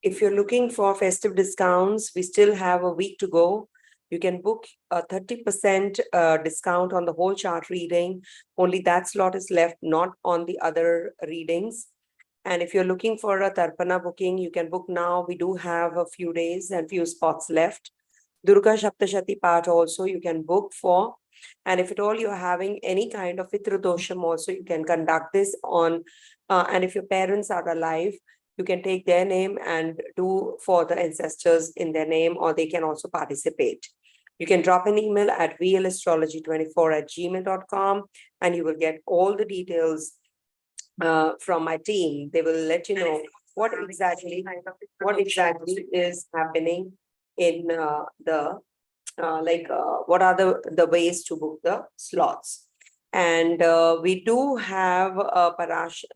if you're looking for festive discounts, we still have a week to go. You can book a 30% discount on the whole chart reading. Only that slot is left, not on the other readings. And if you're looking for a Tarpana booking, you can book now. We do have a few days and few spots left. Durga Saptashati part also you can book for. And if at all you're having any kind of Pitradosham also, you can conduct this on, and if your parents are alive, you can take their name and do for the ancestors in their name, or they can also participate. You can drop an email at vlastrology24@gmail.com and you will get all the details from my team. They will let you know what exactly is happening in what are the ways to book the slots. And we do have a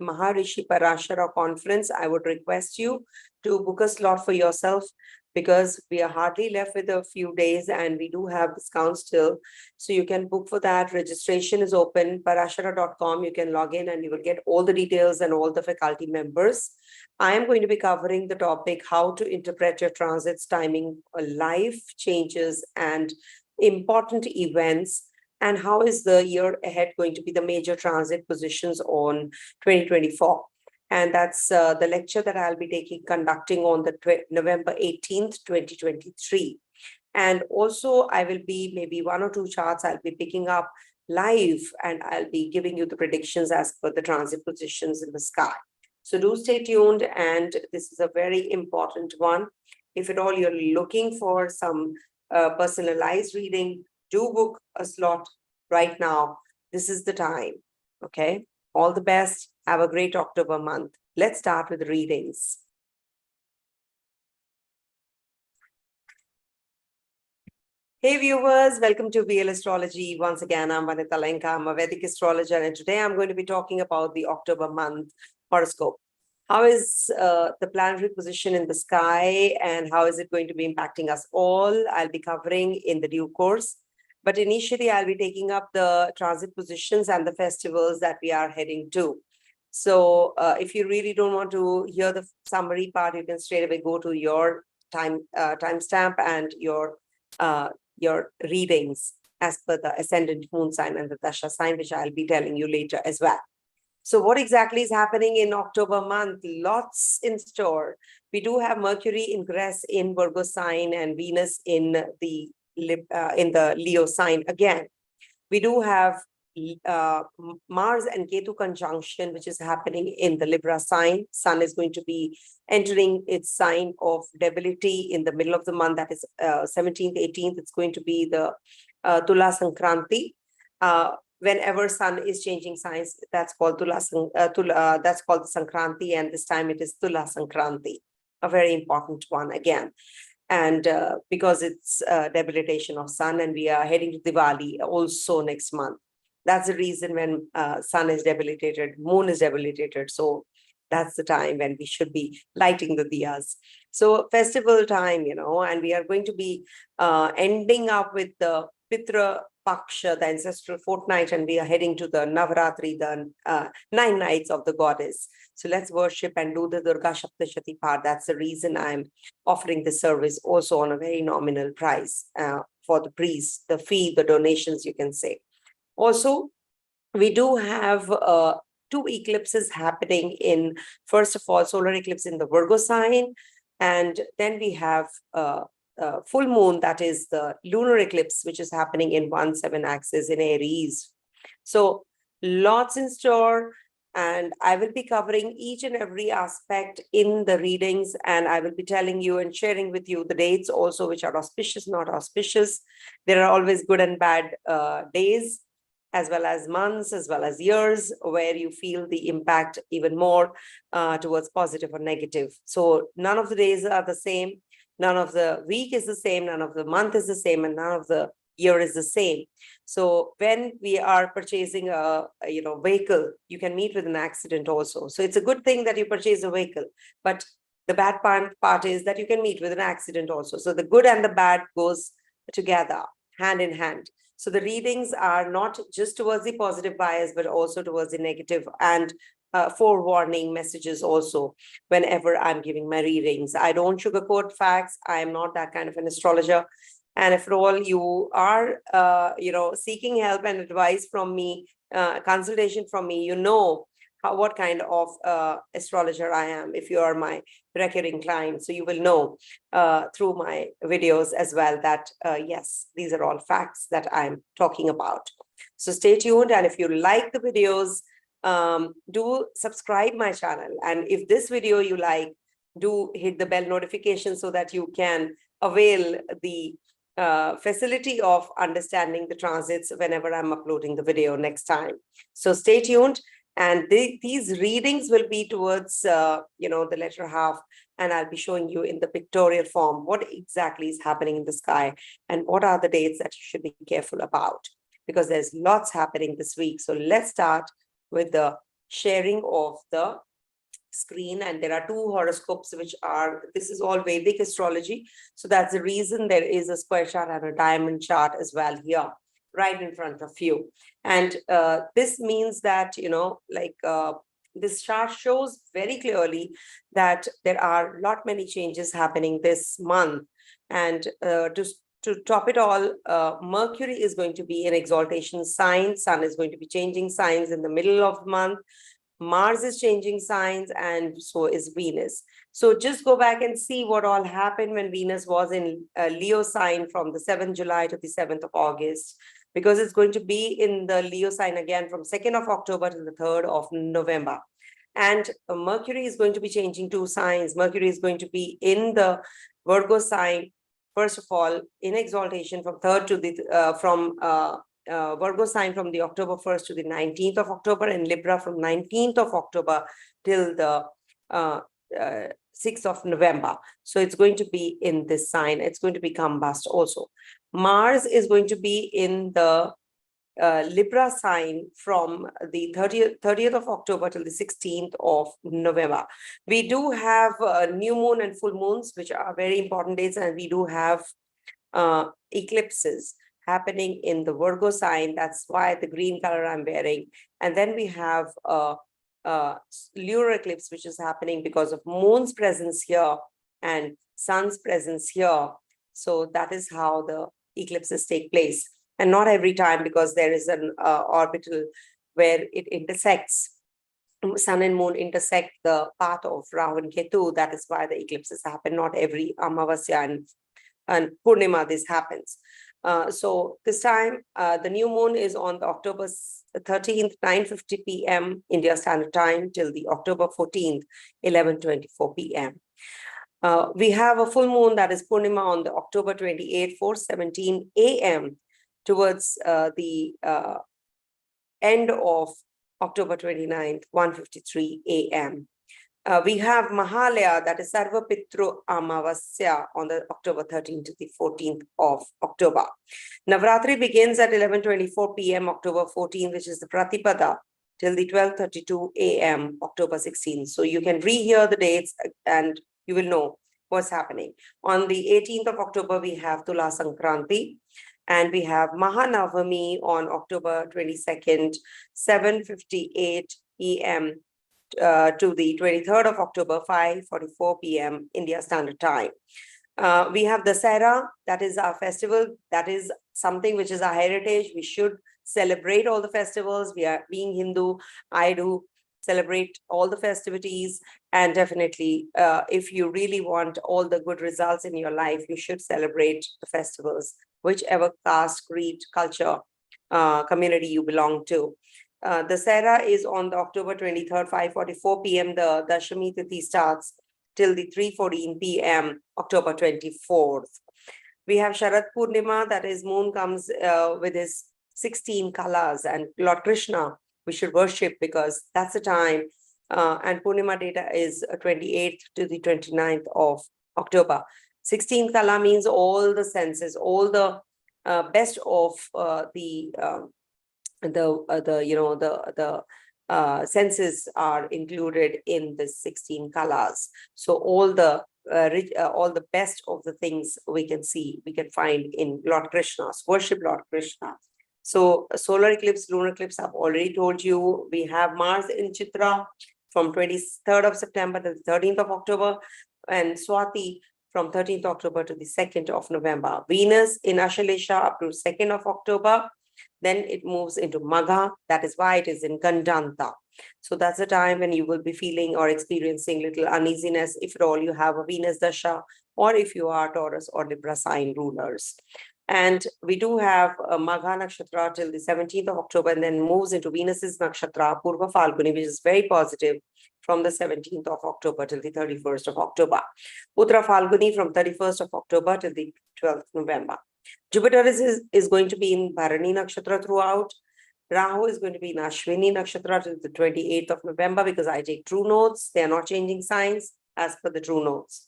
Maharishi Parashara conference. I would request you to book a slot for yourself, because we are hardly left with a few days and we do have discounts still. So you can book for that. Registration is open, parashara.com. You can log in and you will get all the details and all the faculty members. I am going to be covering the topic, how to interpret your transits, timing, life changes and important events, and how is the year ahead going to be the major transit positions on 2024. And that's the lecture that I'll be conducting on the November 18th, 2023. And also I will be maybe one or two charts I'll be picking up live, and I'll be giving you the predictions as per the transit positions in the sky. So do stay tuned, and this is a very important one. If at all you're looking for some personalized reading, do book a slot right now. This is the time. Okay. All the best. Have a great October month. Let's start with readings. Hey viewers, welcome to VL Astrology. Once again, I'm Vanita Lenka. I'm a Vedic astrologer, and today I'm going to be talking about the October month horoscope. How is the planetary position in the sky, and how is it going to be impacting us all? I'll be covering in the due course. But initially, I'll be taking up the transit positions and the festivals that we are heading to. So if you really don't want to hear the summary part, you can straight away go to your timestamp and your readings as per the Ascendant moon sign and the Dasha sign, which I'll be telling you later as well. So what exactly is happening in October month? Lots in store. We do have Mercury ingress in Virgo sign and Venus in the Leo sign again. We do have Mars and Ketu conjunction, which is happening in the Libra sign. Sun is going to be entering its sign of debility in the middle of the month. That is 17th, 18th. It's going to be the Tula Sankranti. Whenever Sun is changing signs, that's called that's called the Sankranti, and this time it is Tula Sankranti, a very important one again. And because it's debilitation of Sun, and we are heading to Diwali also next month. That's the reason when Sun is debilitated, Moon is debilitated. So that's the time when we should be lighting the diyas. So festival time, and we are going to be ending up with the Pitra Paksha, the ancestral fortnight, and we are heading to the Navaratri, the 9 nights of the goddess. So let's worship and do the Durga Saptashati part. That's the reason I'm offering the service also on a very nominal price for the priests, the fee, the donations, you can say. Also, we do have 2 eclipses happening in, first of all, solar eclipse in the Virgo sign, and then we have full moon, that is the lunar eclipse, which is happening in 1/7 axis in Aries. So lots in store, and I will be covering each and every aspect in the readings, and I will be telling you and sharing with you the dates also, which are auspicious, not auspicious. There are always good and bad days, as well as months, as well as years, where you feel the impact even more towards positive or negative. So none of the days are the same. None of the week is the same, none of the month is the same, and none of the year is the same. So when we are purchasing a vehicle, you can meet with an accident also. So it's a good thing that you purchase a vehicle, but the bad part is that you can meet with an accident also. So the good and the bad goes together, hand in hand. So the readings are not just towards the positive bias, but also towards the negative and forewarning messages also whenever I'm giving my readings. I don't sugarcoat facts. I am not that kind of an astrologer. And if at all you are, seeking help and advice from me, consultation from me, you know what kind of astrologer I am if you are my recurring client. So you will know through my videos as well that, yes, these are all facts that I'm talking about. So stay tuned. And if you like the videos, do subscribe my channel. And if this video you like, do hit the bell notification so that you can avail the facility of understanding the transits whenever I'm uploading the video next time. So stay tuned. And these readings will be towards, the latter half, and I'll be showing you in the pictorial form what exactly is happening in the sky and what are the dates that you should be careful about, because there's lots happening this week. So let's start with the sharing of the screen. And there are two horoscopes, this is all Vedic astrology. So that's the reason there is a square chart and a diamond chart as well here, right in front of you. And this means that, this chart shows very clearly that there are many changes happening this month. And to top it all, Mercury is going to be in exaltation sign. Sun is going to be changing signs in the middle of the month. Mars is changing signs, and so is Venus. So just go back and see what all happened when Venus was in Leo sign from the 7th July to the 7th of August, because it's going to be in the Leo sign again from 2nd of October to the 3rd of November. And Mercury is going to be changing two signs. Mercury is going to be in the Virgo sign, first of all, in exaltation from 3rd to the, Virgo sign from the October 1st to the 19th of October, and Libra from 19th of October till the 6th of November. So it's going to be in this sign. It's going to be combust also. Mars is going to be in the Libra sign from the 30th of October till the 16th of November. We do have new moon and full moons, which are very important dates, and we do have eclipses happening in the Virgo sign. That's why the green color I'm wearing. And then we have lunar eclipse, which is happening because of moon's presence here and sun's presence here. So that is how the eclipses take place. And not every time, because there is an orbital where it intersects. Sun and moon intersect the path of Rahu and Ketu. That is why the eclipses happen. Not every Amavasya and Purnima this happens. So this time, the new moon is on the October 13th, 9:50 p.m. India Standard Time till the October 14th, 11:24 p.m. We have a full moon, that is Purnima, on the October 28th, 4:17 a.m. towards the end of October 29th, 1:53 a.m. We have Mahalaya, that is Sarva Pitru Amavasya, on the October 13th to the 14th of October. Navratri begins at 11:24 p.m. October 14th, which is the Pratipada, till the 12:32 a.m. October 16th. So you can rehear the dates and you will know what's happening. On the 18th of October, we have Tula Sankranti, and we have Mahanavami on October 22nd, 7:58 p.m. To the 23rd of October, 5:44 p.m. India Standard Time. We have Dasara, that is our festival. That is something which is our heritage. We should celebrate all the festivals. We are being Hindu. I do celebrate all the festivities. And definitely, if you really want all the good results in your life, you should celebrate the festivals, whichever caste, creed, culture, community you belong to. The Sera is on the October 23rd, 5:44 p.m. The Dashami Tithi starts till the 3:14 p.m. October 24th. We have Sharad Purnima, that is moon comes with his 16 colors, and Lord Krishna we should worship because that's the time. And Purnima data is 28th to the 29th of October. 16 kala means all the senses, all the best of the senses are included in the 16 colors. So all the best of the things we can see, we can find in Lord Krishna's worship, Lord Krishna. So solar eclipse, lunar eclipse, I've already told you. We have Mars in Chitra from 23rd of September to the 13th of October, and Swati from 13th October to the 2nd of November. Venus in Ashalesha up to 2nd of October. Then it moves into Magha. That is why it is in Gandanta. So that's the time when you will be feeling or experiencing little uneasiness if at all you have a Venus Dasha, or if you are Taurus or Libra sign rulers. And we do have a Magha Nakshatra till the 17th of October, and then moves into Venus's Nakshatra, Purva Falguni, which is very positive, from the 17th of October till the 31st of October. Uttara Falguni from 31st of October till the 12th November. Jupiter is going to be in Bharani Nakshatra throughout. Rahu is going to be in Ashwini Nakshatra till the 28th of November, because I take true notes. They are not changing signs as per the true notes.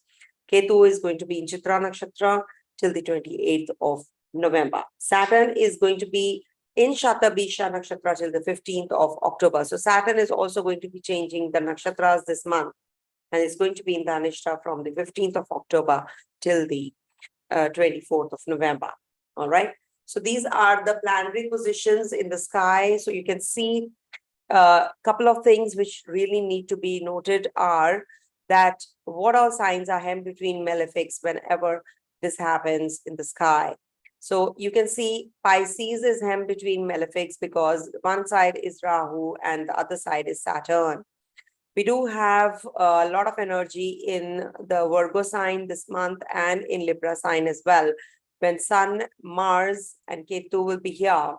Ketu is going to be in Chitra Nakshatra till the 28th of November. Saturn is going to be in Shatabisha Nakshatra till the 15th of October. So Saturn is also going to be changing the nakshatras this month, and it's going to be in Dhanishta from the 15th of October till the 24th of November. All right. So these are the planetary positions in the sky. So you can see a couple of things which really need to be noted are that what all signs are hemmed between malefics whenever this happens in the sky. So you can see Pisces is hemmed between malefics because one side is Rahu and the other side is Saturn. We do have a lot of energy in the Virgo sign this month and in Libra sign as well, when Sun, Mars, and Ketu will be here.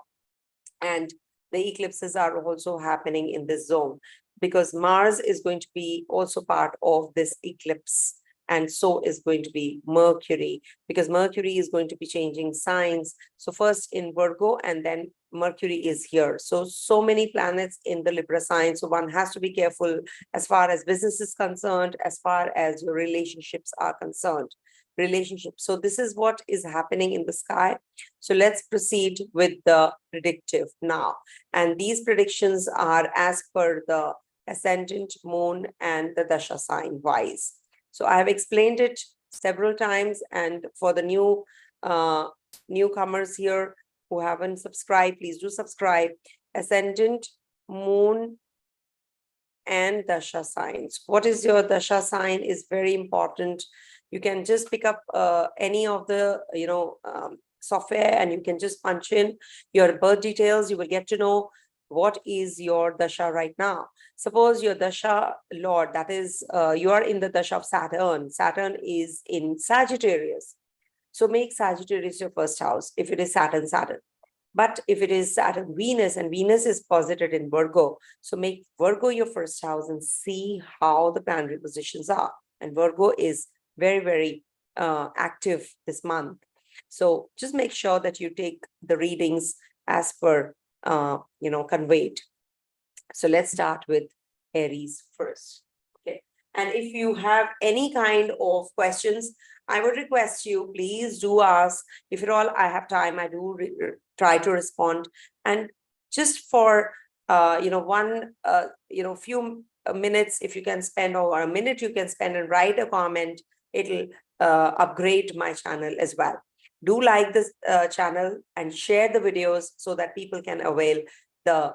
And the eclipses are also happening in this zone, because Mars is going to be also part of this eclipse. And so is going to be Mercury, because Mercury is going to be changing signs. So first in Virgo, and then Mercury is here. So many planets in the Libra sign. So one has to be careful as far as business is concerned, as far as your relationships are concerned. So this is what is happening in the sky. So let's proceed with the predictive now. And these predictions are as per the ascendant, moon, and the Dasha sign Vise. So I have explained it several times, and for the newcomers here who haven't subscribed, please do subscribe. Ascendant, moon, and Dasha signs. What is your Dasha sign is very important. You can just pick up any of the software, and you can just punch in your birth details. You will get to know what is your Dasha right now. Suppose your Dasha Lord, that is, you are in the Dasha of Saturn. Saturn is in Sagittarius. So make Sagittarius your first house if it is Saturn. But if it is Saturn, Venus, and Venus is posited in Virgo, so make Virgo your first house and see how the planetary positions are. And Virgo is very, very active this month. So just make sure that you take the readings as per conveyed. So let's start with Aries first. Okay. And if you have any kind of questions, I would request you, please do ask. If at all I have time, I do try to respond. And just for few minutes, if you can spend, or a minute you can spend and write a comment, it'll upgrade my channel as well. Do like this channel and share the videos so that people can avail the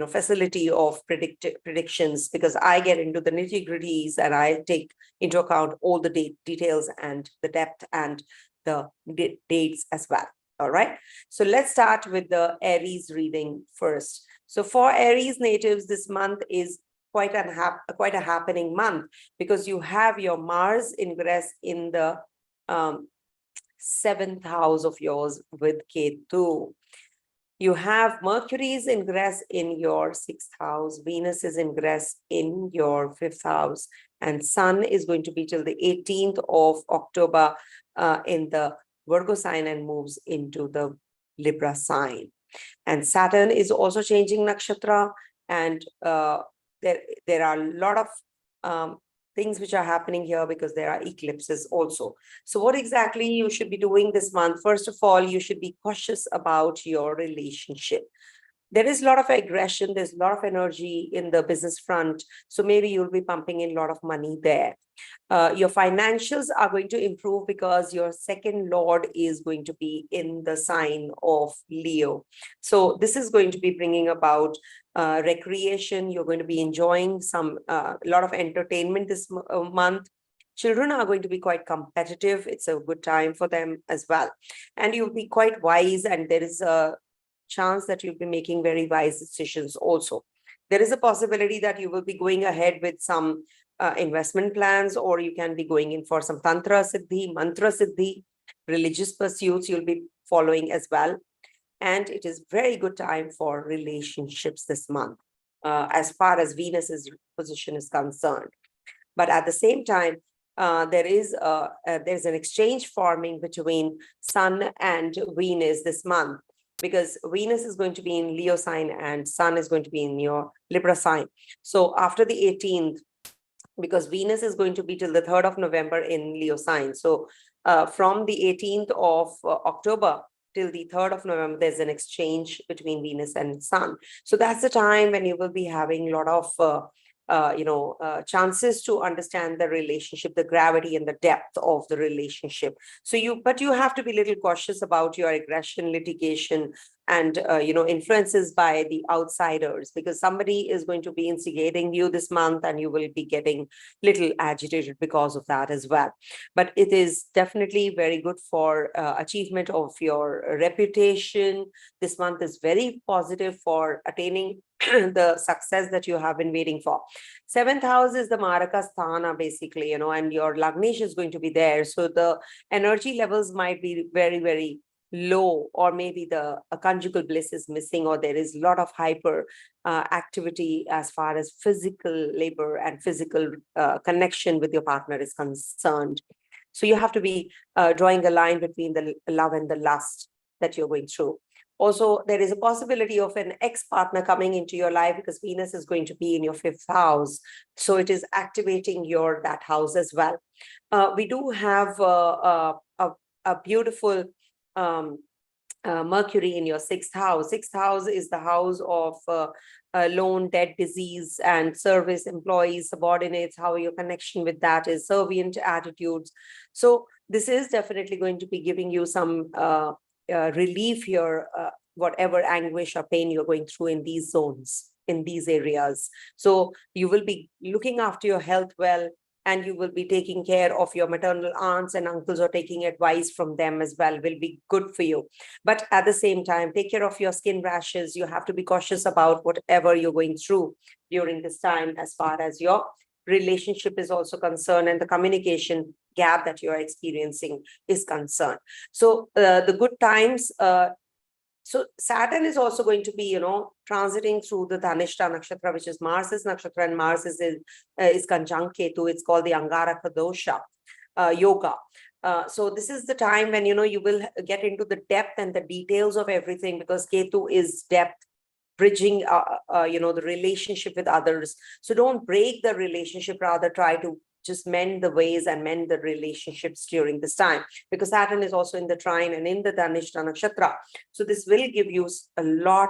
facility of predictions, because I get into the nitty-gritties and I take into account all the details and the depth and the dates as well. All right. So let's start with the Aries reading first. So for Aries natives, this month is quite a happening month, because you have your Mars ingress in the 7th house of yours with Ketu. You have Mercury's ingress in your 6th house, Venus is ingress in your 5th house, and Sun is going to be till the 18th of October in the Virgo sign and moves into the Libra sign. And Saturn is also changing nakshatra, and there are a lot of things which are happening here because there are eclipses also. So what exactly you should be doing this month? First of all, you should be cautious about your relationship. There is a lot of aggression, there's a lot of energy in the business front. So maybe you'll be pumping in a lot of money there. Your financials are going to improve because your second lord is going to be in the sign of Leo. So this is going to be bringing about recreation. You're going to be enjoying a lot of entertainment this month. Children are going to be quite competitive. It's a good time for them as well. And you'll be quite wise, and there is a chance that you'll be making very wise decisions also. There is a possibility that you will be going ahead with some investment plans, or you can be going in for some Tantra Siddhi, Mantra Siddhi, religious pursuits you'll be following as well. And it is very good time for relationships this month, as far as Venus's position is concerned. But at the same time, there's an exchange forming between Sun and Venus this month, because Venus is going to be in Leo sign and Sun is going to be in your Libra sign. So after the 18th, because Venus is going to be till the 3rd of November in Leo sign. So from the 18th of October till the 3rd of November, there's an exchange between Venus and Sun. So that's the time when you will be having a lot of chances to understand the relationship, the gravity and the depth of the relationship. But you have to be a little cautious about your aggression, litigation, and influences by the outsiders, because somebody is going to be instigating you this month and you will be getting little agitated because of that as well. But it is definitely very good for achievement of your reputation. This month is very positive for attaining the success that you have been waiting for. 7th house is the Maraka Sthana, basically, and your Lagnesh is going to be there. So the energy levels might be very, very low, or maybe the conjugal bliss is missing, or there is a lot of hyper activity as far as physical labor and physical connection with your partner is concerned. So you have to be drawing a line between the love and the lust that you're going through. Also, there is a possibility of an ex-partner coming into your life, because Venus is going to be in your 5th house. So it is activating that house as well. We do have a beautiful Mercury in your 6th house. 6th house is the house of loan, debt, disease, and service, employees, subordinates, how your connection with that is, servient attitudes. So this is definitely going to be giving you some relief here, whatever anguish or pain you're going through in these zones, in these areas. So you will be looking after your health well, and you will be taking care of your maternal aunts and uncles, or taking advice from them as well, will be good for you. But at the same time, take care of your skin rashes. You have to be cautious about whatever you're going through during this time, as far as your relationship is also concerned, and the communication gap that you're experiencing is concerned. So the good times, so Saturn is also going to be, transiting through the Dhanishta nakshatra, which is Mars's nakshatra, and Mars is conjunct Ketu. It's called the Angaraka dosha yoga. So this is the time when, you will get into the depth and the details of everything, because Ketu is depth, bridging, the relationship with others. So don't break the relationship, rather try to just mend the ways and mend the relationships during this time, because Saturn is also in the trine and in the Dhanishta nakshatra. So this will give you a lot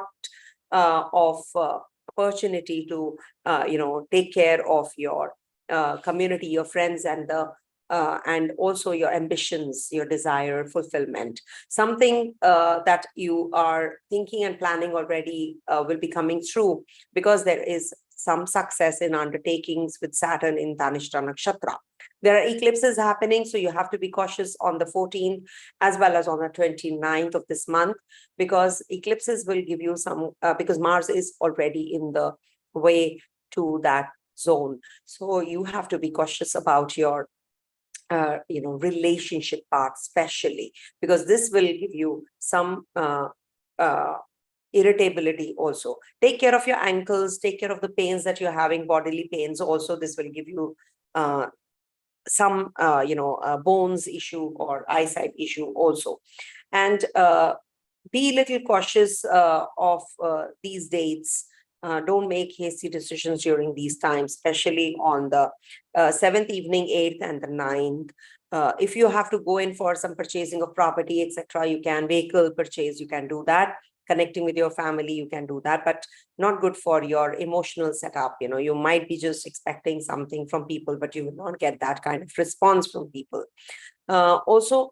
of opportunity to, take care of your community, your friends, and also your ambitions, your desire, fulfillment. Something that you are thinking and planning already will be coming through, because there is some success in undertakings with Saturn in Dhanishta nakshatra. There are eclipses happening, so you have to be cautious on the 14th as well as on the 29th of this month, because eclipses will give you some, because Mars is already in the way to that zone. So you have to be cautious about your relationship part, especially because this will give you some irritability also. Take care of your ankles, take care of the pains that you're having, bodily pains also. This will give you some bones issue or eyesight issue also. And be a little cautious of these dates. Don't make hasty decisions during these times, especially on the 7th evening, 8th and the 9th. If you have to go in for some purchasing of property, etc., you can, vehicle purchase, you can do that. connecting with your family, you can do that, but not good for your emotional setup. You might be just expecting something from people, but you will not get that kind of response from people. Also,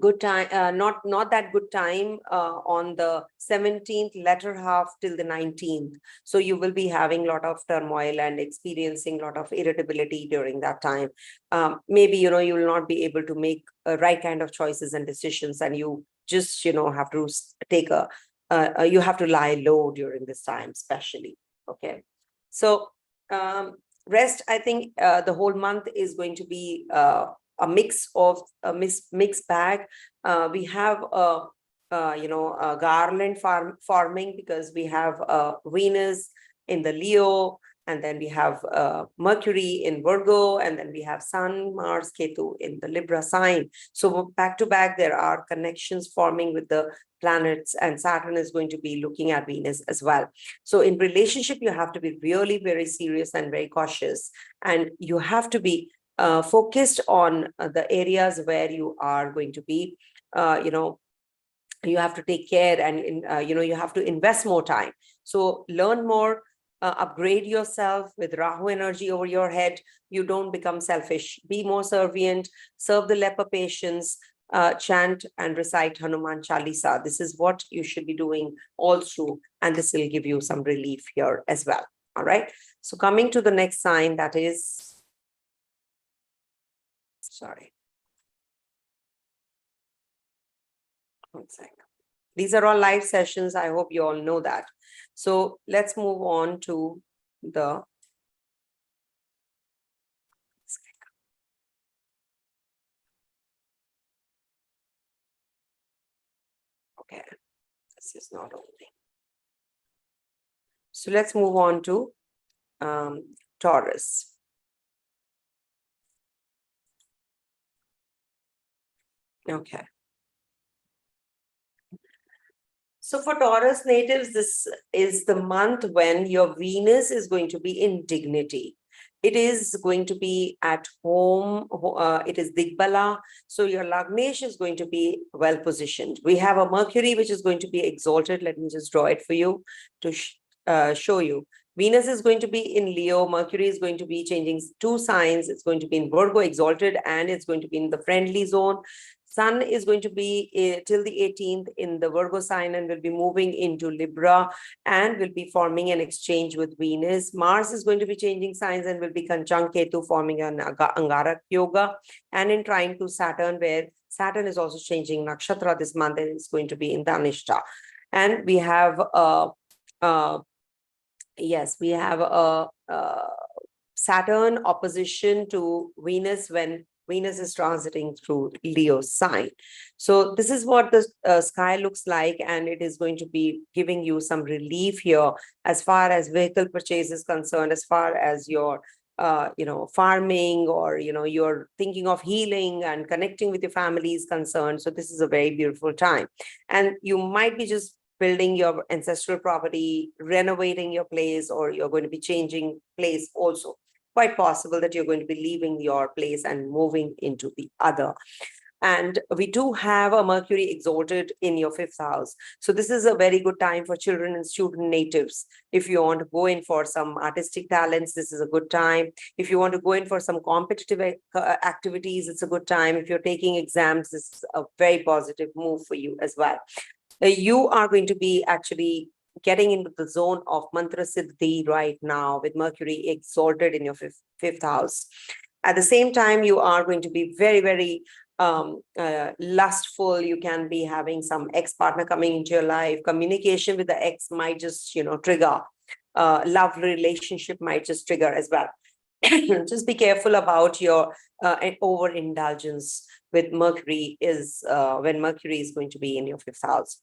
good time, not that good time on the 17th, latter half till the 19th. So you will be having a lot of turmoil and experiencing a lot of irritability during that time. Maybe, you will not be able to make a right kind of choices and decisions, and you just, have to take you have to lie low during this time, especially. Okay. So rest, I think the whole month is going to be a mix of a mixed bag. We have a garland forming, because we have Venus in the Leo, and then we have Mercury in Virgo, and then we have Sun, Mars, Ketu in the Libra sign. So back to back, there are connections forming with the planets, and Saturn is going to be looking at Venus as well. So in relationship, you have to be really very serious and very cautious, and you have to be focused on the areas where you are going to be, you have to take care, and you have to invest more time. So learn more, upgrade yourself with Rahu energy over your head. You don't become selfish. Be more servient, serve the leper patients, chant and recite Hanuman Chalisa. This is what you should be doing all through, and this will give you some relief here as well. All right. So coming to the next sign, that is, sorry. One second. These are all live sessions. I hope you all know that. So let's move on to the okay. This is not opening. So let's move on to Taurus. Okay. So for Taurus natives, this is the month when your Venus is going to be in dignity. It is going to be at home. It is Digbala. So your Lagnesh is going to be well positioned. We have a Mercury, which is going to be exalted. Let me just draw it for you to show you. Venus is going to be in Leo. Mercury is going to be changing 2 signs. It's going to be in Virgo exalted, and it's going to be in the friendly zone. Sun is going to be till the 18th in the Virgo sign, and will be moving into Libra, and will be forming an exchange with Venus. Mars is going to be changing signs and will be conjunct Ketu, forming an Angarak Yoga, and in trine to Saturn, where Saturn is also changing Nakshatra this month, and it's going to be in Dhanishta. And we have yes, we have a Saturn opposition to Venus when Venus is transiting through Leo sign. So this is what the sky looks like, and it is going to be giving you some relief here as far as vehicle purchase is concerned, as far as your farming, or you're thinking of healing and connecting with your family is concerned. So this is a very beautiful time, and you might be just building your ancestral property, renovating your place, or you're going to be changing place also. Quite possible that you're going to be leaving your place and moving into the other. And we do have a Mercury exalted in your 5th house. So this is a very good time for children and student natives. If you want to go in for some artistic talents, this is a good time. If you want to go in for some competitive activities, it's a good time. If you're taking exams, this is a very positive move for you as well. You are going to be actually getting into the zone of mantra siddhi right now, with Mercury exalted in your fifth house. At the same time, you are going to be very, very lustful. You can be having some ex-partner coming into your life. Communication with the ex might just, trigger. Love relationship might just trigger as well. Just be careful about your overindulgence with Mercury when Mercury is going to be in your 5th house.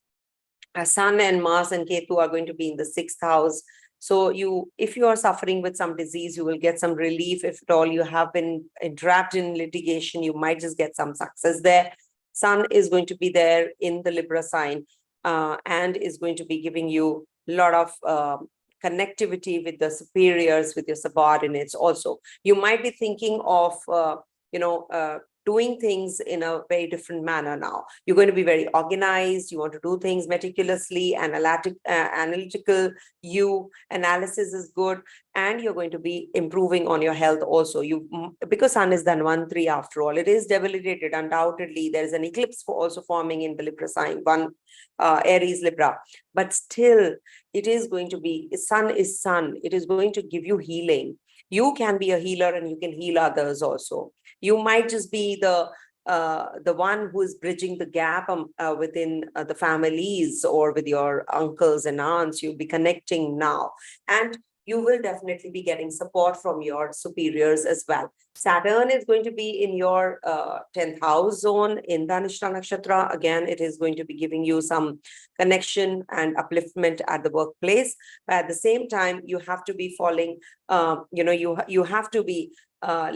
Sun and Mars and Ketu are going to be in the 6th house. So if you are suffering with some disease, you will get some relief. If at all you have been trapped in litigation, you might just get some success there. Sun is going to be there in the Libra sign and is going to be giving you a lot of connectivity with the superiors, with your subordinates also. You might be thinking of, doing things in a very different manner now. You're going to be very organized. You want to do things meticulously, analytical. Analysis is good, and you're going to be improving on your health also. Because Sun is Dhanvantri after all, it is debilitated. Undoubtedly, there is an eclipse also forming in the Libra sign, Aries Libra, but still, it is going to be, Sun is Sun. It is going to give you healing. You can be a healer and you can heal others also. You might just be the one who is bridging the gap within the families or with your uncles and aunts. You'll be connecting now. And you will definitely be getting support from your superiors as well. Saturn is going to be in your 10th house zone in Dhanishta Nakshatra. Again, it is going to be giving you some connection and upliftment at the workplace. But at the same time, you have to be you have to be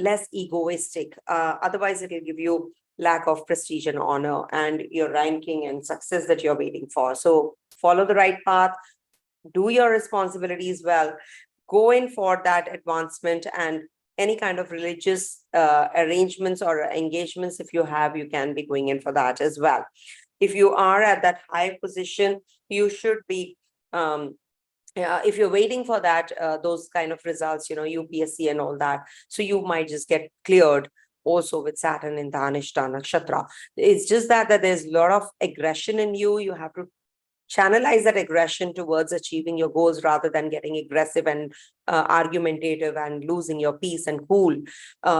less egoistic. Otherwise, it will give you lack of prestige and honor and your ranking and success that you're waiting for. So follow the right path, do your responsibilities well, go in for that advancement, and any kind of religious arrangements or engagements, if you have, you can be going in for that as well. If you are at that high position, you should be if you're waiting for that, those kind of results, UPSC and all that, so you might just get cleared also with Saturn in Dhanishta Nakshatra. It's just that there's a lot of aggression in you. You have to channelize that aggression towards achieving your goals rather than getting aggressive and argumentative and losing your peace and cool.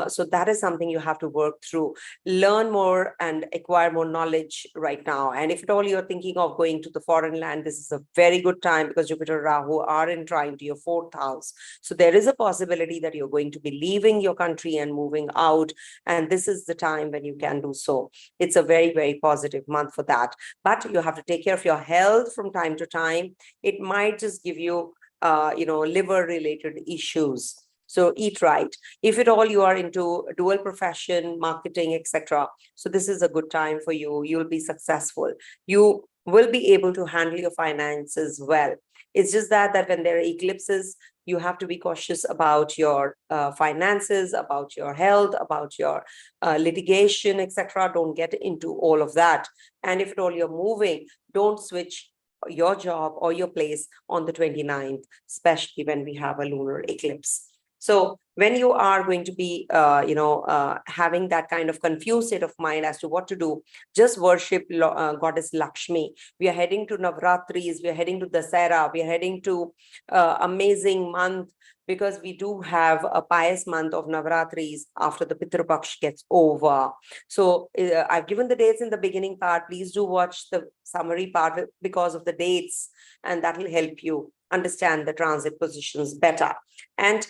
So that is something you have to work through. Learn more and acquire more knowledge right now. And if at all you're thinking of going to the foreign land, this is a very good time because Jupiter, Rahu are in trine to your 4th house. So there is a possibility that you're going to be leaving your country and moving out. And this is the time when you can do so. It's a very, very positive month for that. But you have to take care of your health from time to time. It might just give you liver related issues. So eat right. If at all you are into dual profession, marketing, etc. So this is a good time for you. You'll be successful. You will be able to handle your finances well. It's just that when there are eclipses, you have to be cautious about your finances, about your health, about your litigation, etc. Don't get into all of that. And if at all you're moving, don't switch your job or your place on the 29th, especially when we have a lunar eclipse. So when you are going to be, having that kind of confused state of mind as to what to do, just worship Goddess Lakshmi. We are heading to Navratris, we are heading to Dasara, we are heading to amazing month, because we do have a pious month of Navratris after the Pitru Paksh gets over. So I've given the dates in the beginning part. Please do watch the summary part because of the dates, and that will help you understand the transit positions better. And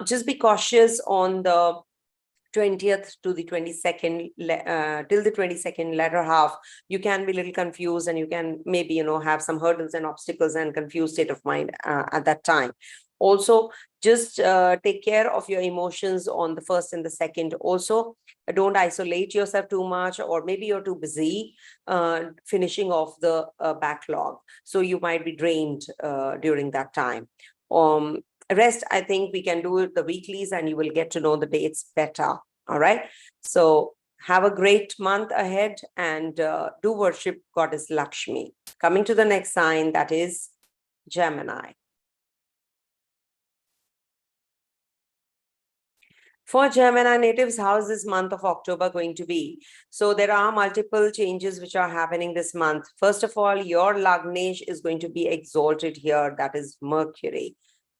just be cautious on the 20th to the 22nd, till the 22nd latter half. You can be a little confused, and you can maybe, have some hurdles and obstacles and confused state of mind at that time. Also, just take care of your emotions on the 1st and the 2nd. Also, don't isolate yourself too much, or maybe you're too busy finishing off the backlog. So you might be drained during that time. Rest, I think we can do the weeklies and you will get to know the dates better. All right. So have a great month ahead, and do worship Goddess Lakshmi. Coming to the next sign, that is Gemini. For Gemini natives, how is this month of October going to be? So there are multiple changes which are happening this month. First of all, your Lagnesh is going to be exalted here. That is Mercury.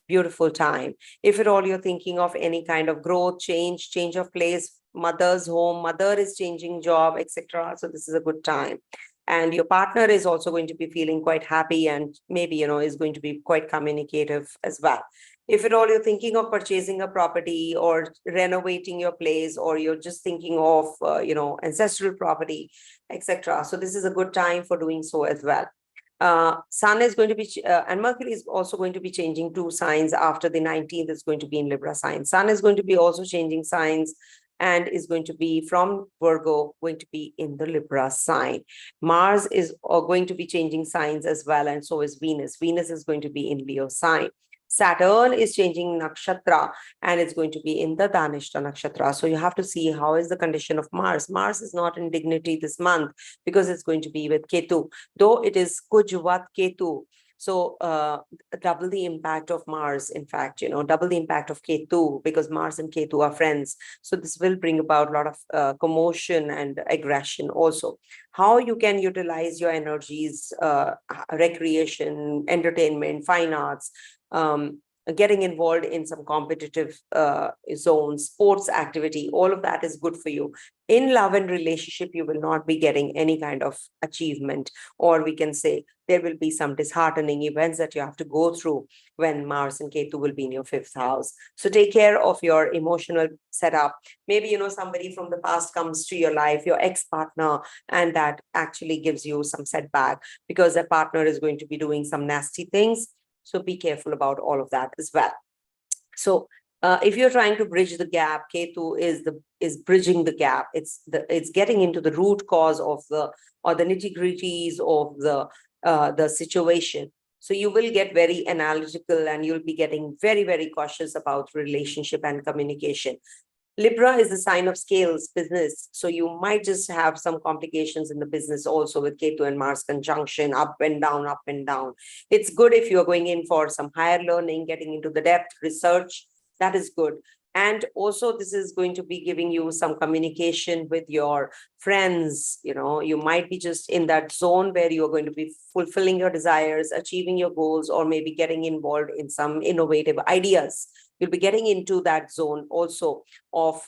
Beautiful time. If at all you're thinking of any kind of growth, change of place, mother's home, mother is changing job, etc. So this is a good time. And your partner is also going to be feeling quite happy, and maybe, is going to be quite communicative as well. If at all you're thinking of purchasing a property or renovating your place, or you're just thinking of, ancestral property, etc. So this is a good time for doing so as well. Sun is going to be, and Mercury is also going to be changing 2 signs after the 19th. Is going to be in Libra sign. Sun is going to be also changing signs and is going to be from Virgo, going to be in the Libra sign. Mars is going to be changing signs as well, and so is Venus. Venus is going to be in Leo sign. Saturn is changing nakshatra and it's going to be in the Dhanishta nakshatra. So you have to see how is the condition of Mars. Mars is not in dignity this month because it's going to be with Ketu, though it is Kujvat Ketu. So double the impact of Mars, in fact, double the impact of Ketu, because Mars and Ketu are friends. So this will bring about a lot of commotion and aggression also. How you can utilize your energies, recreation, entertainment, fine arts, getting involved in some competitive zones, sports activity, all of that is good for you. In love and relationship, you will not be getting any kind of achievement, or we can say there will be some disheartening events that you have to go through when Mars and Ketu will be in your 5th house. So take care of your emotional setup. Maybe, somebody from the past comes to your life, your ex-partner, and that actually gives you some setback because that partner is going to be doing some nasty things. So be careful about all of that as well. So if you're trying to bridge the gap, Ketu is bridging the gap. It's getting into the root cause of the nitty-gritties of the situation. So you will get very analytical and you'll be getting very, very cautious about relationship and communication. Libra is the sign of scales, business. So you might just have some complications in the business also with Ketu and Mars conjunction, up and down, up and down. It's good if you're going in for some higher learning, getting into the depth research, that is good. And also this is going to be giving you some communication with your friends. You might be just in that zone where you're going to be fulfilling your desires, achieving your goals, or maybe getting involved in some innovative ideas. You'll be getting into that zone also of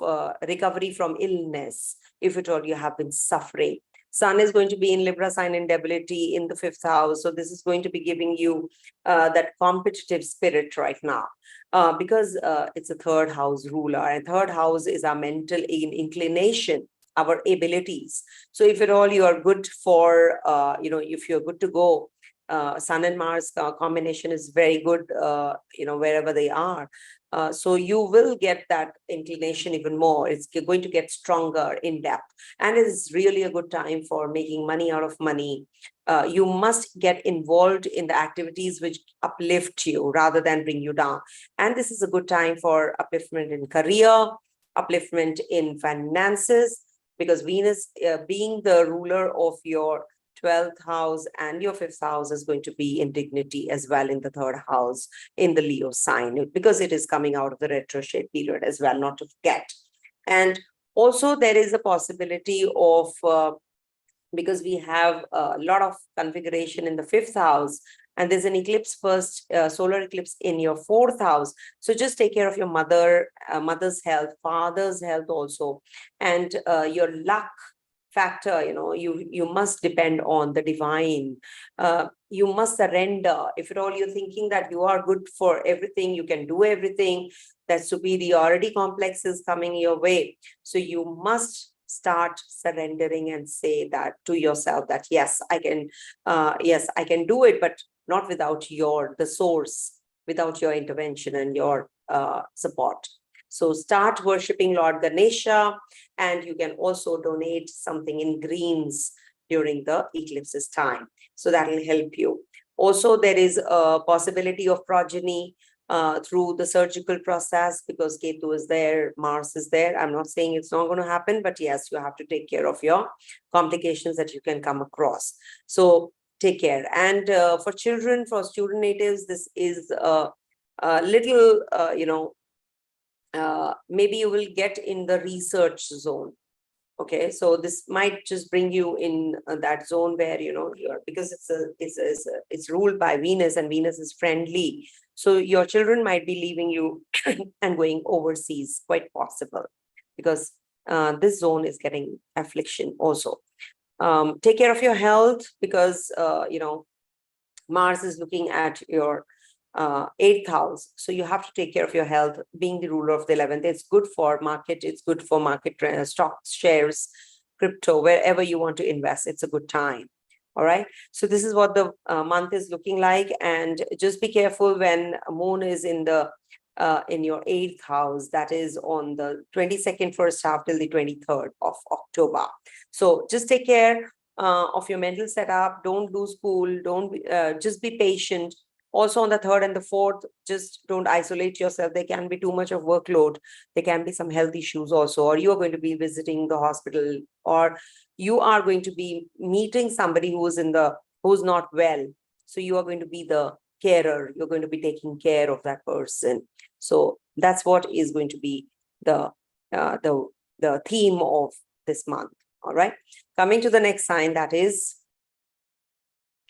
recovery from illness, if at all you have been suffering. Sun is going to be in Libra sign in debility in the 5th house. So this is going to be giving you that competitive spirit right now because it's a 3rd house ruler, and 3rd house is our mental inclination, our abilities. So if at all you are good for, if you're good to go, Sun and Mars combination is very good, wherever they are. So you will get that inclination even more. It's going to get stronger in depth. And it is really a good time for making money out of money. You must get involved in the activities which uplift you rather than bring you down. And this is a good time for upliftment in career, upliftment in finances, because Venus being the ruler of your 12th house and your 5th house is going to be in dignity as well in the 3rd house in the Leo sign, because it is coming out of the retrograde period as well, not to forget. And also there is a possibility of, because we have a lot of configuration in the 5th house, and there's an eclipse first, solar eclipse in your 4th house. So just take care of your mother's health, father's health also, and your luck factor. You must depend on the divine. You must surrender. If at all you're thinking that you are good for everything, you can do everything, that superiority complex is coming your way. So you must start surrendering and say that to yourself that yes, I can do it, but not without the source, without your intervention and your support. So start worshipping Lord Ganesha, and you can also donate something in greens during the eclipse's time. So that will help you. Also, there is a possibility of progeny through the surgical process, because Ketu is there, Mars is there. I'm not saying it's not going to happen, but yes, you have to take care of your complications that you can come across. So take care. And for children, for student natives, this is a little, maybe you will get in the research zone. Okay, so this might just bring you in that zone where you're, because it's ruled by Venus, and Venus is friendly. So your children might be leaving you and going overseas, quite possible, because this zone is getting affliction also. Take care of your health, because Mars is looking at your 8th house. So you have to take care of your health, being the ruler of the 11th. It's good for market. It's good for market stocks, shares, crypto, wherever you want to invest. It's a good time. All right. So this is what the month is looking like. And just be careful when moon is in your 8th house. That is on the 22nd first half till the 23rd of October. So just take care of your mental setup. Don't lose cool. Don't just be patient. Also on the 3rd and the 4th, just don't isolate yourself. There can be too much of workload. There can be some health issues also, or you are going to be visiting the hospital, or you are going to be meeting somebody who's not well. So you are going to be the carer. You're going to be taking care of that person. So that's what is going to be the theme of this month. All right. Coming to the next sign, that is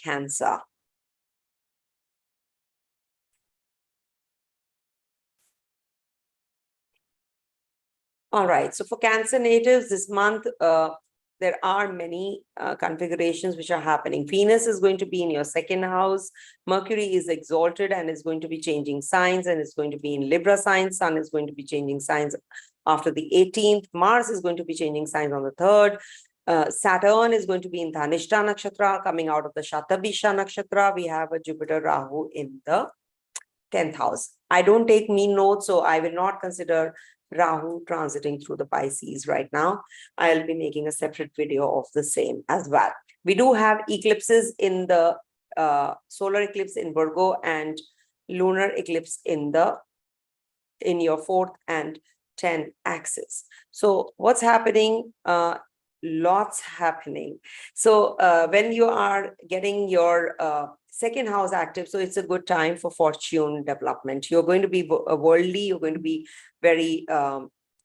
Cancer. All right. So for Cancer natives this month, there are many configurations which are happening. Venus is going to be in your 2nd house. Mercury is exalted and is going to be changing signs and is going to be in Libra signs. Sun is going to be changing signs after the 18th. Mars is going to be changing signs on the 3rd. Saturn is going to be in Dhanishta Nakshatra, coming out of the Shatabisha Nakshatra. We have a Jupiter Rahu in the 10th house. I don't take mean notes, so I will not consider Rahu transiting through the Pisces right now. I'll be making a separate video of the same as well. We do have eclipses in the solar eclipse in Virgo and lunar eclipse in your 4th and 10th axis. So what's happening? Lots happening. So when you are getting your 2nd house active, so it's a good time for fortune development. You're going to be worldly, you're going to be very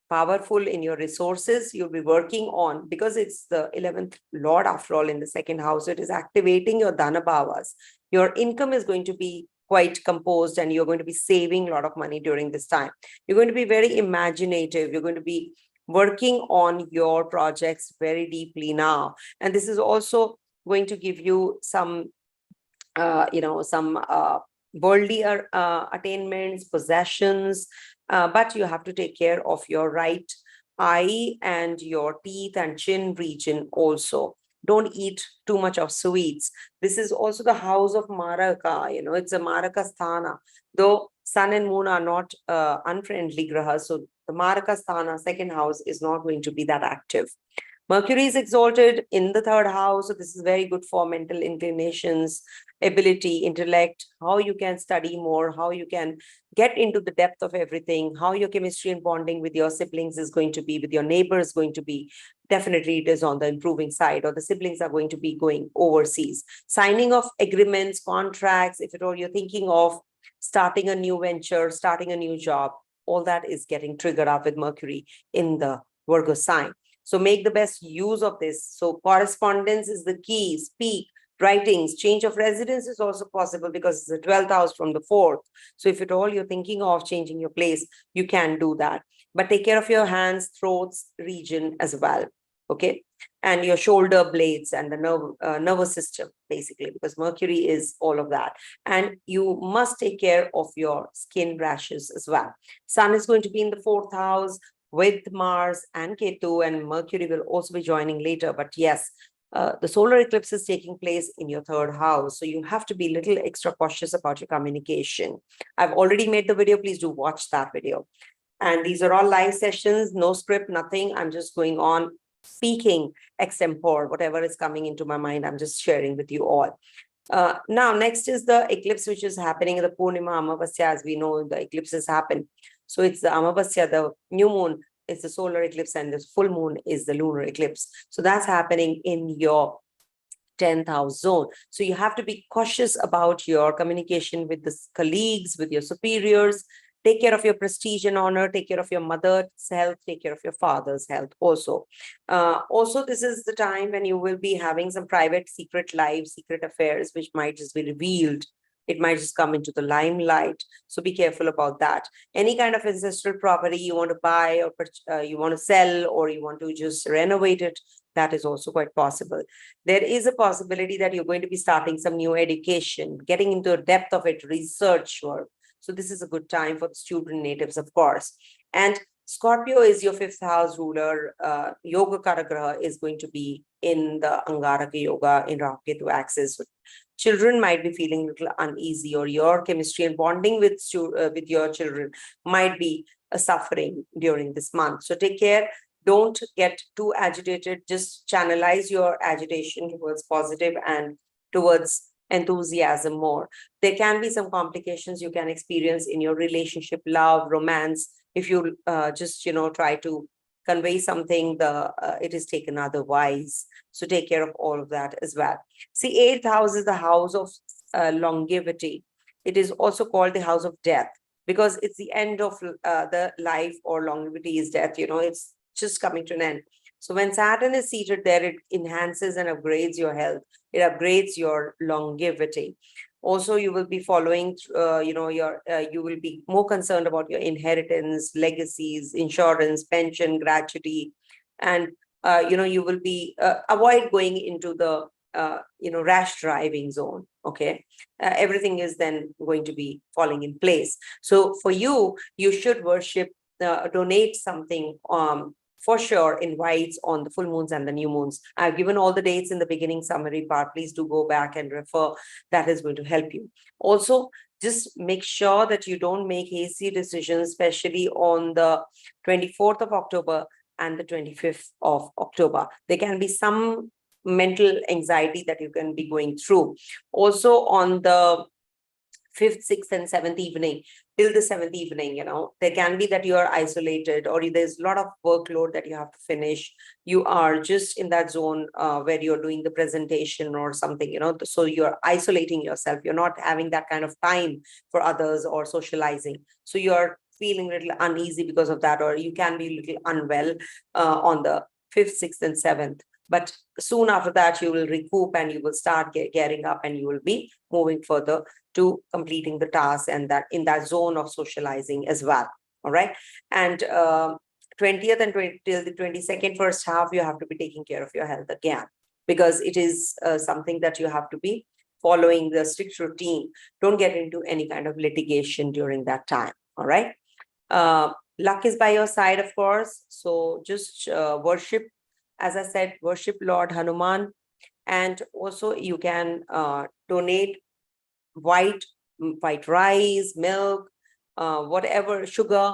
powerful in your resources. You'll be working on, because it's the 11th lord after all in the 2nd house, it is activating your dhanabhavas. Your income is going to be quite composed and you're going to be saving a lot of money during this time. You're going to be very imaginative. You're going to be working on your projects very deeply now. And this is also going to give you some, worldly attainments, possessions, but you have to take care of your right eye and your teeth and chin region also. Don't eat too much of sweets. This is also the house of Maraka, it's a Maraka sthana. Though sun and moon are not unfriendly grahas, so the Maraka sthana, 2nd house, is not going to be that active. Mercury is exalted in the 3rd house. So this is very good for mental inclinations, ability, intellect, how you can study more, how you can get into the depth of everything, how your chemistry and bonding with your siblings is going to be, with your neighbors going to be. Definitely it is on the improving side, or the siblings are going to be going overseas. Signing of agreements, contracts, if at all you're thinking of starting a new venture, starting a new job, all that is getting triggered up with Mercury in the Virgo sign. So make the best use of this. So correspondence is the key. Speak, writings, change of residence is also possible because it's the 12th house from the 4th. So if at all you're thinking of changing your place, you can do that. But take care of your hands, throats region as well. Okay. And your shoulder blades and the nervous system, basically, because Mercury is all of that. And you must take care of your skin rashes as well. Sun is going to be in the 4th house with Mars and Ketu, and Mercury will also be joining later. But yes, the solar eclipse is taking place in your 3rd house. So you have to be a little extra cautious about your communication. I've already made the video. Please do watch that video. And these are all live sessions, no script, nothing. I'm just going on speaking extempore, whatever is coming into my mind, I'm just sharing with you all. Now, next is the eclipse, which is happening in the Purnima Amavasya. As we know, the eclipses happen. So it's the Amavasya, the new moon, is the solar eclipse, and the full moon is the lunar eclipse. So that's happening in your 10th house zone. So you have to be cautious about your communication with the colleagues, with your superiors. Take care of your prestige and honor, take care of your mother's health, take care of your father's health also. Also, this is the time when you will be having some private, secret lives, secret affairs, which might just be revealed. It might just come into the limelight. So be careful about that. Any kind of ancestral property you want to buy, or you want to sell, or you want to just renovate it, that is also quite possible. There is a possibility that you're going to be starting some new education, getting into the depth of it, research work. So this is a good time for the student natives, of course. And Scorpio is your 5th house ruler. Yoga Karagraha is going to be in the Angaraka Yoga in Rahu Ketu axis. Children might be feeling a little uneasy, or your chemistry and bonding with your children might be suffering during this month. So take care. Don't get too agitated. Just channelize your agitation towards positive and towards enthusiasm more. There can be some complications you can experience in your relationship, love, romance. If you just, try to convey something, it is taken otherwise. So take care of all of that as well. See, eighth house is the house of longevity. It is also called the house of death because it's the end of the life, or longevity is death. It's just coming to an end. So when Saturn is seated there, it enhances and upgrades your health. It upgrades your longevity. Also, you will be following, you will be more concerned about your inheritance, legacies, insurance, pension, gratuity, and you will be avoid going into the rash driving zone. Okay, everything is then going to be falling in place. So for you, you should worship, donate something. For sure, invites on the full moons and the new moons. I've given all the dates in the beginning summary part. Please do go back and refer. That is going to help you. Also, just make sure that you don't make hasty decisions, especially on the 24th of October and the 25th of October. There can be some mental anxiety that you can be going through. Also on the 5th, 6th, and 7th evening, till the 7th evening, there can be that you are isolated, or there's a lot of workload that you have to finish. You are just in that zone where you're doing the presentation or something, so you're isolating yourself. You're not having that kind of time for others or socializing. So you're feeling a little uneasy because of that, or you can be a little unwell on the 5th, 6th, and 7th. But soon after that, you will recoup and you will start gearing up, and you will be moving further to completing the task, and that in that zone of socializing as well. All right. And 20th and till the 22nd first half, you have to be taking care of your health again, because it is something that you have to be following the strict routine. Don't get into any kind of litigation during that time. All right. Luck is by your side, of course. So just worship. As I said, worship Lord Hanuman, and also you can donate white rice, milk, whatever, sugar,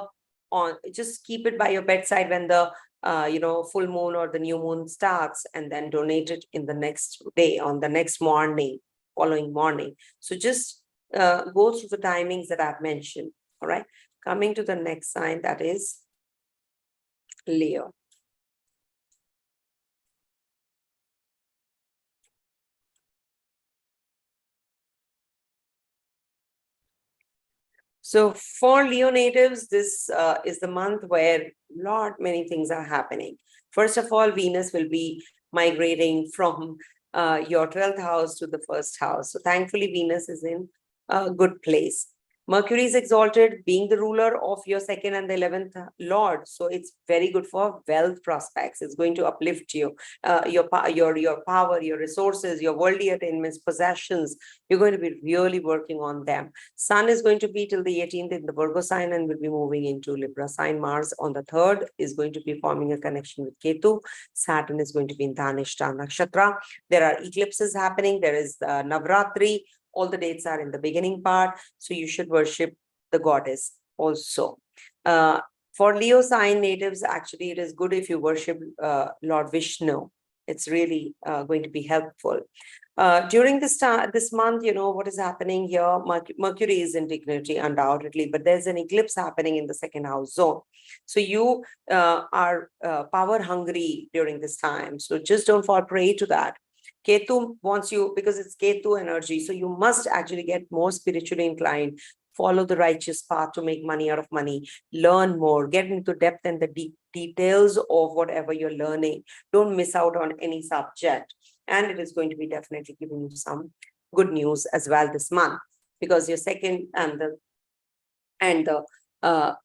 on. Just keep it by your bedside when the full moon or the new moon starts, and then donate it in the next day, on the next morning, following morning. So just go through the timings that I've mentioned. All right. Coming to the next sign, that is Leo. So for Leo natives, this is the month where many things are happening. First of all, Venus will be migrating from your 12th house to the first house. So thankfully, Venus is in a good place. Mercury is exalted, being the ruler of your 2nd and the 11th lord. So it's very good for wealth prospects. It's going to uplift you, your power, your resources, your worldly attainments, possessions. You're going to be really working on them. Sun is going to be till the 18th in the Virgo sign and will be moving into Libra sign. Mars on the 3rd is going to be forming a connection with Ketu. Saturn is going to be in Dhanishta Nakshatra. There are eclipses happening. There is Navratri. All the dates are in the beginning part. So you should worship the goddess also. For Leo sign natives, actually, it is good if you worship Lord Vishnu. It's really going to be helpful. During this month, what is happening here? Mercury is in dignity, undoubtedly, but there's an eclipse happening in the 2nd house zone. So you are power hungry during this time. So just don't fall prey to that. Ketu wants you, because it's Ketu energy. So you must actually get more spiritually inclined, follow the righteous path to make money out of money, learn more, get into depth and the deep details of whatever you're learning. Don't miss out on any subject. And it is going to be definitely giving you some good news as well this month, because your 2nd and the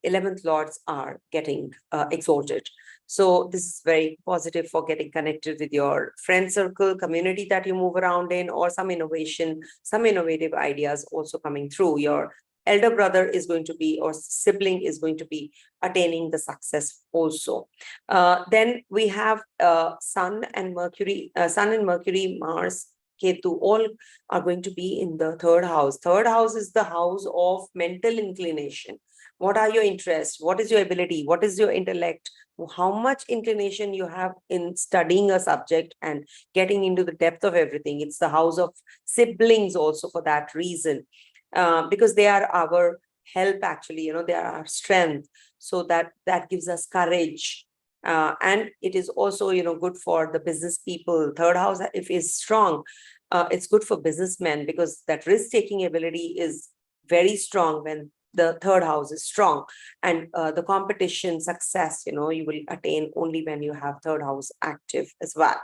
11th lords are getting exalted. So this is very positive for getting connected with your friend circle, community that you move around in, or some innovation, some innovative ideas also coming through. Your elder brother is going to be, or sibling is going to be attaining the success also. Then we have Sun and Mercury, Mars, Ketu, all are going to be in the 3rd house. 3rd house is the house of mental inclination. What are your interests? What is your ability? What is your intellect? how much inclination you have in studying a subject and getting into the depth of everything. It's the house of siblings also for that reason, because they are our help, actually, they are our strength. So that gives us courage. And it is also, good for the business people. Third house, if is strong, it's good for businessmen, because that risk-taking ability is very strong when the third house is strong. And the competition success, you will attain only when you have third house active as well.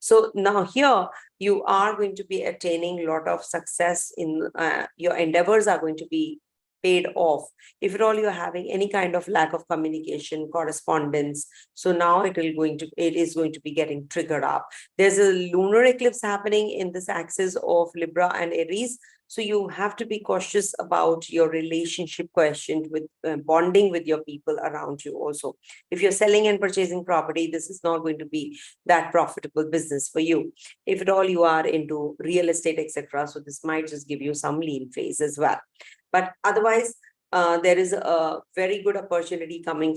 So now here you are going to be attaining a lot of success in your endeavors are going to be paid off. If at all you're having any kind of lack of communication, correspondence, so now it is going to be getting triggered up. There's a lunar eclipse happening in this axis of Libra and Aries. So you have to be cautious about your relationship question with bonding with your people around you also. If you're selling and purchasing property, this is not going to be that profitable business for you. If at all you are into real estate, etc., so this might just give you some lean phase as well. But otherwise, there is a very good opportunity coming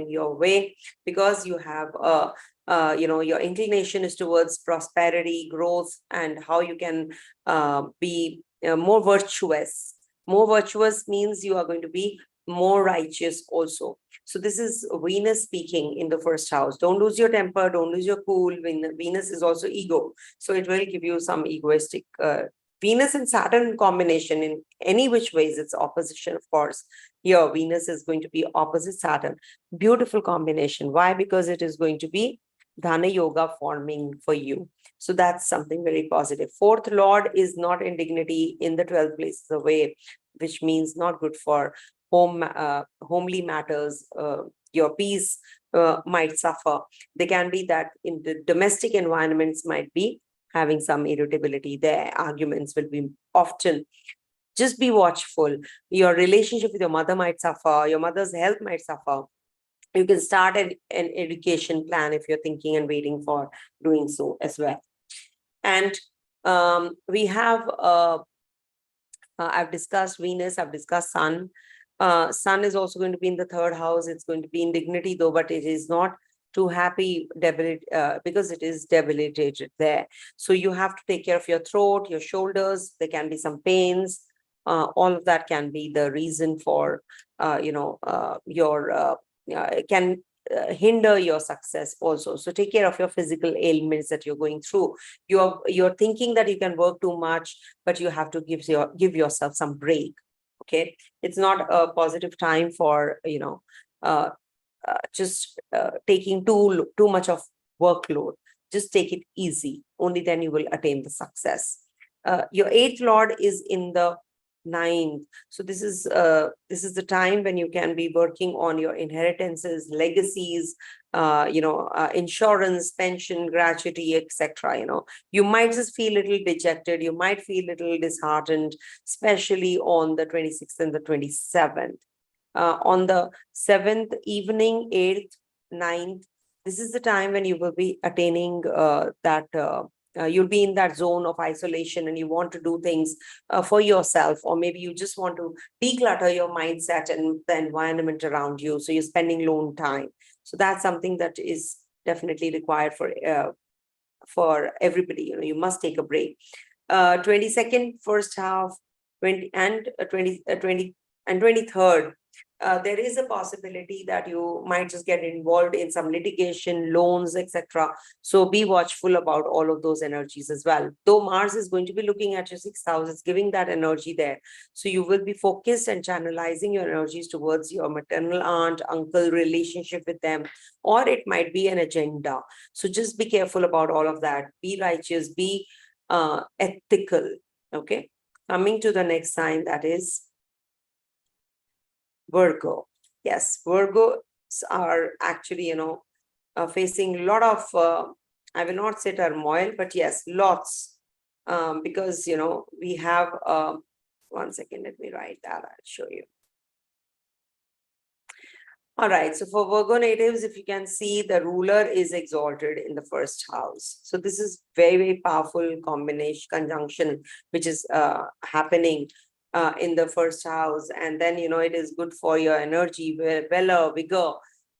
your way, because you have your inclination is towards prosperity, growth, and how you can be more virtuous. More virtuous means you are going to be more righteous also. So this is Venus speaking in the first house. Don't lose your temper, don't lose your cool. Venus is also ego, so it will give you some egoistic Venus and Saturn combination in any which ways, it's opposition, of course. Here, Venus is going to be opposite Saturn. Beautiful combination. Why? Because it is going to be Dhana Yoga forming for you. So that's something very positive. Fourth Lord is not in dignity in the 12th place away, which means not good for homely matters. Your peace might suffer. There can be that in the domestic environments might be having some irritability there. Arguments will be often. Just be watchful. Your relationship with your mother might suffer. Your mother's health might suffer. You can start an education plan if you're thinking and waiting for doing so as well. And we have, I've discussed Venus, I've discussed Sun. Sun is also going to be in the third house. It's going to be in dignity though, but it is not too happy because it is debilitated there. So you have to take care of your throat, your shoulders. There can be some pains. All of that can be the reason for, can hinder your success also. So take care of your physical ailments that you're going through. You're thinking that you can work too much, but you have to give yourself some break. Okay, it's not a positive time for just taking too much of workload. Just take it easy. Only then you will attain the success. Your eighth lord is in the ninth. So this is the time when you can be working on your inheritances, legacies, insurance, pension, gratuity, etc. You might just feel a little dejected. You might feel a little disheartened, especially on the 26th and the 27th. On the 7th evening, 8th, 9th, this is the time when you will be attaining you'll be in that zone of isolation and you want to do things for yourself, or maybe you just want to declutter your mindset and the environment around you. So you're spending alone time. So that's something that is definitely required for everybody. You must take a break. 22nd, first half, 20 and 23rd. There is a possibility that you might just get involved in some litigation, loans, etc. So be watchful about all of those energies as well. Though Mars is going to be looking at your 6th house, it's giving that energy there. So you will be focused and channelizing your energies towards your maternal aunt, uncle, relationship with them, or it might be an agenda. So just be careful about all of that. Be righteous, be ethical. Okay. Coming to the next sign, that is Virgo. Yes, Virgos are actually, facing a lot of, I will not say turmoil, but yes, lots. Because, we have, one second, let me write that, I'll show you. All right, so for Virgo natives, if you can see, the ruler is exalted in the first house. So this is very, very powerful conjunction, which is happening in the first house. And then, it is good for your energy, valor, vigor.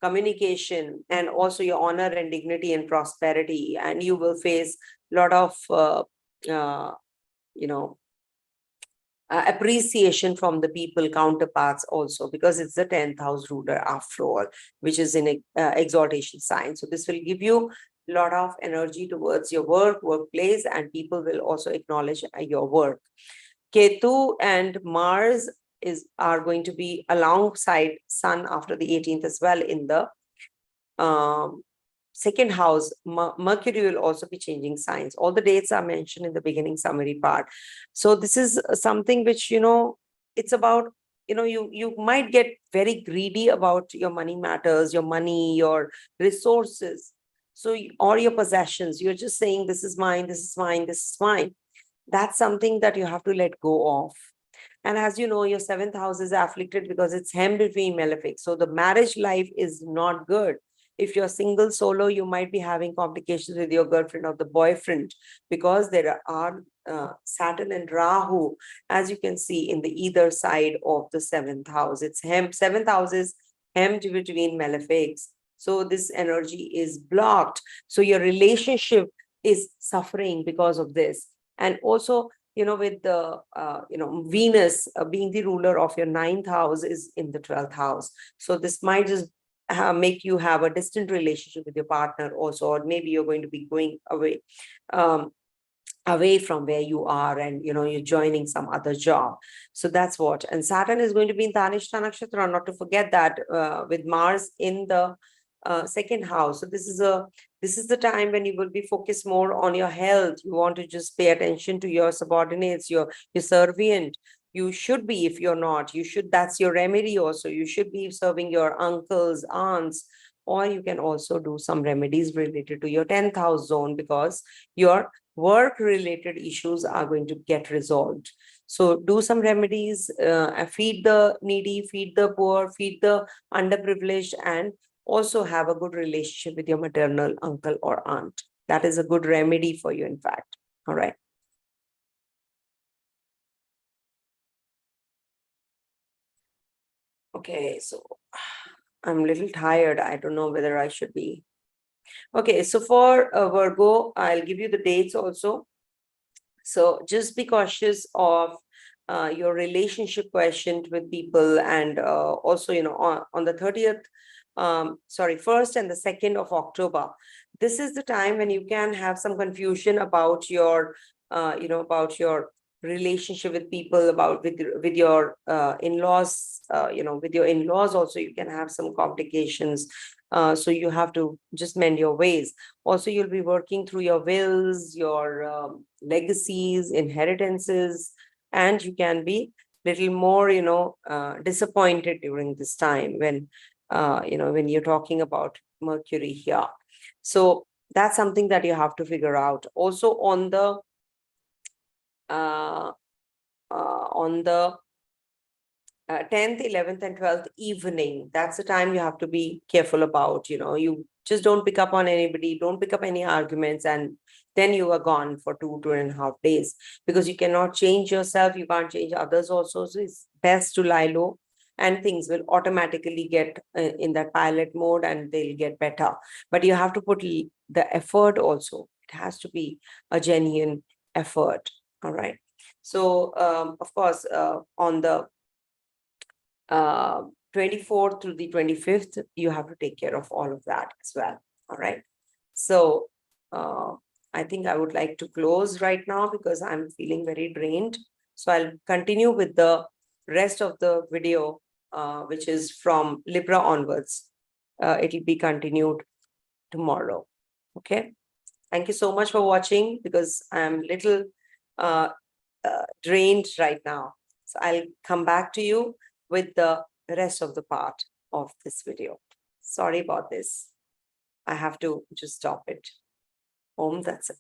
communication, and also your honor and dignity and prosperity. And you will face a lot of, you know, appreciation from the people counterparts also, because it's the 10th house ruler after all, which is in exaltation sign. So this will give you a lot of energy towards your workplace, and people will also acknowledge your work. Ketu and Mars are going to be alongside Sun after the 18th as well in the second house. Mercury will also be changing signs. All the dates are mentioned in the beginning summary part. So this is something which, it's about, you might get very greedy about your money matters, your money, your resources. So, or your possessions. You're just saying, this is mine, this is mine, this is mine. That's something that you have to let go of. And as you know, your 7th house is afflicted because it's hemmed between malefics. So the marriage life is not good. If you're single solo, you might be having complications with your girlfriend or the boyfriend, because there are Saturn and Rahu, as you can see, in the either side of the 7th house. It's hemmed. 7th house is hemmed between malefics. So this energy is blocked. So your relationship is suffering because of this. And also, with the, Venus being the ruler of your 9th house is in the 12th house. So this might just make you have a distant relationship with your partner also, or maybe you're going to be going away, away from where you are, and, you're joining some other job. So that's what. And Saturn is going to be in Tanishta Nakshatra, not to forget that, with Mars in the second house. So this is the time when you will be focused more on your health. You want to just pay attention to your subordinates, your servant. You should be, if you're not, that's your remedy also. You should be serving your uncles, aunts, or you can also do some remedies related to your 10th house zone, because your work related issues are going to get resolved. So do some remedies, feed the needy, feed the poor, feed the underprivileged, and also have a good relationship with your maternal uncle or aunt. That is a good remedy for you, in fact. All right. Okay, so I'm a little tired. I don't know whether I should be. Okay, so for Virgo, I'll give you the dates also. So just be cautious of your relationship questioned with people, and also, on the 30th, 1st and the 2nd of October, this is the time when you can have some confusion about your, about your relationship with people, about with your in-laws, with your in-laws also, you can have some complications. So you have to just mend your ways. Also, you'll be working through your wills, your legacies, inheritances, and you can be little more, disappointed during this time when, when you're talking about Mercury here. So that's something that you have to figure out. Also on the 10th, 11th, and 12th evening, that's the time you have to be careful about. You just don't pick up on anybody, don't pick up any arguments, and then you are gone for 2.5 days, because you cannot change yourself, you can't change others also. So it's best to lie low, and things will automatically get in that pilot mode, and they'll get better. But you have to put the effort also. It has to be a genuine effort. All right. So of course, on the 24th to the 25th, you have to take care of all of that as well. All right. So I think I would like to close right now, because I'm feeling very drained. So I'll continue with the rest of the video, which is from Libra onwards. It'll be continued tomorrow. Okay. Thank you so much for watching, because I'm little drained right now. So I'll come back to you with the rest of the part of this video. Sorry about this. I have to just stop it. Tat Sat.